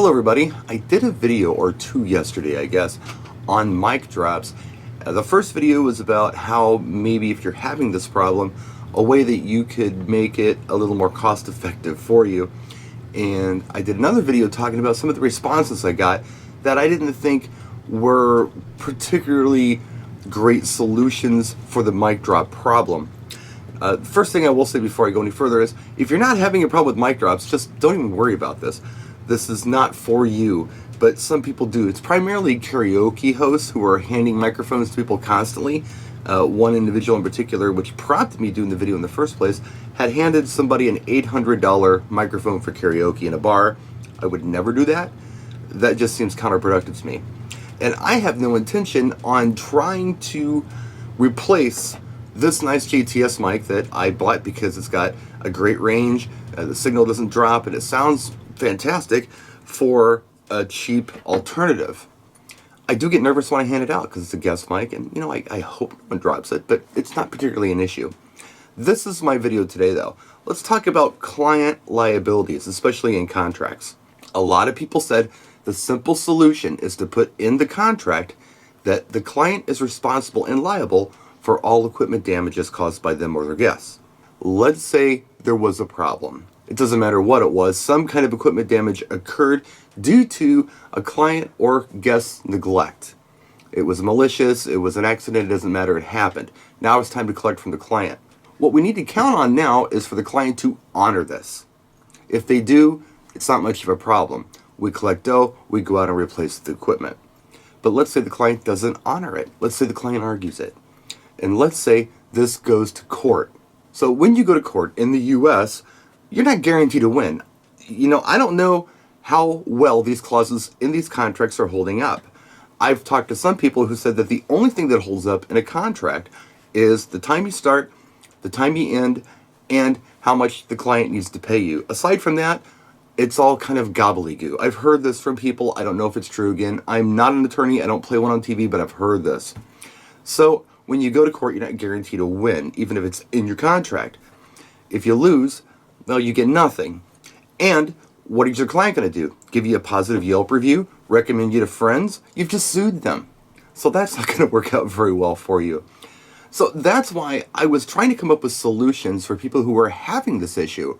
Hello everybody, I did a video or two yesterday, I guess, on mic drops. The first video was about how maybe if you're having this problem, a way that you could make it a little more cost effective for you. And I did another video talking about some of the responses I got that I didn't think were particularly great solutions for the mic drop problem. First thing I will say before I go any further is, if you're not having a problem with mic drops, just don't even worry about this. This is not for you, but some people do. It's primarily karaoke hosts who are handing microphones to people constantly. One individual in particular, which prompted me doing the video in the first place, had handed somebody an $800 microphone for karaoke in a bar. I would never do that. That just seems counterproductive to me. And I have no intention on trying to replace this nice JTS mic that I bought because it's got a great range, the signal doesn't drop, and it sounds fantastic, for a cheap alternative. I do get nervous when I hand it out because it's a guest mic, and I hope no one drops it, but it's not particularly an issue. This is my video today though. Let's talk about client liabilities, especially in contracts. A lot of people said the simple solution is to put in the contract that the client is responsible and liable for all equipment damages caused by them or their guests. Let's say there was a problem. It doesn't matter what it was, some kind of equipment damage occurred due to a client or guest neglect. It was malicious, it was an accident, it doesn't matter, it happened. Now it's time to collect from the client. What we need to count on now is for the client to honor this. If they do, it's not much of a problem. We collect dough, we go out and replace the equipment. But let's say the client doesn't honor it. Let's say the client argues it. And let's say this goes to court. So when you go to court in the US, you're not guaranteed to win. I don't know how well these clauses in these contracts are holding up. I've talked to some people who said that the only thing that holds up in a contract is the time you start, the time you end, and how much the client needs to pay you. Aside from that, it's all kind of gobbledygook. I've heard this from people. I don't know if it's true. Again, I'm not an attorney. I don't play one on TV, but I've heard this. So when you go to court, you're not guaranteed to win, even if it's in your contract. If you lose, well, you get nothing. And what is your client going to do? Give you a positive Yelp review? Recommend you to friends? You've just sued them. So that's not going to work out very well for you. So that's why I was trying to come up with solutions for people who are having this issue.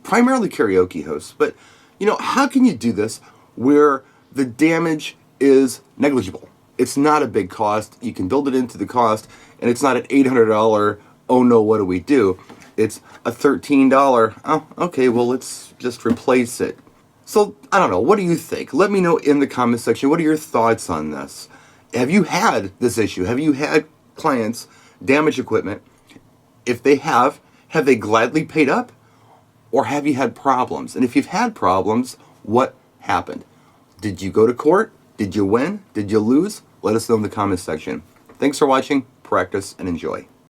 Primarily karaoke hosts. But, how can you do this where the damage is negligible? It's not a big cost. You can build it into the cost, and it's not an $800, oh no, what do we do? It's a $13, oh, okay, well, let's just replace it. So, I don't know, what do you think? Let me know in the comment section, what are your thoughts on this? Have you had this issue? Have you had clients damage equipment? If they have they gladly paid up? Or have you had problems? And if you've had problems, what happened? Did you go to court? Did you win? Did you lose? Let us know in the comment section. Thanks for watching, practice, and enjoy.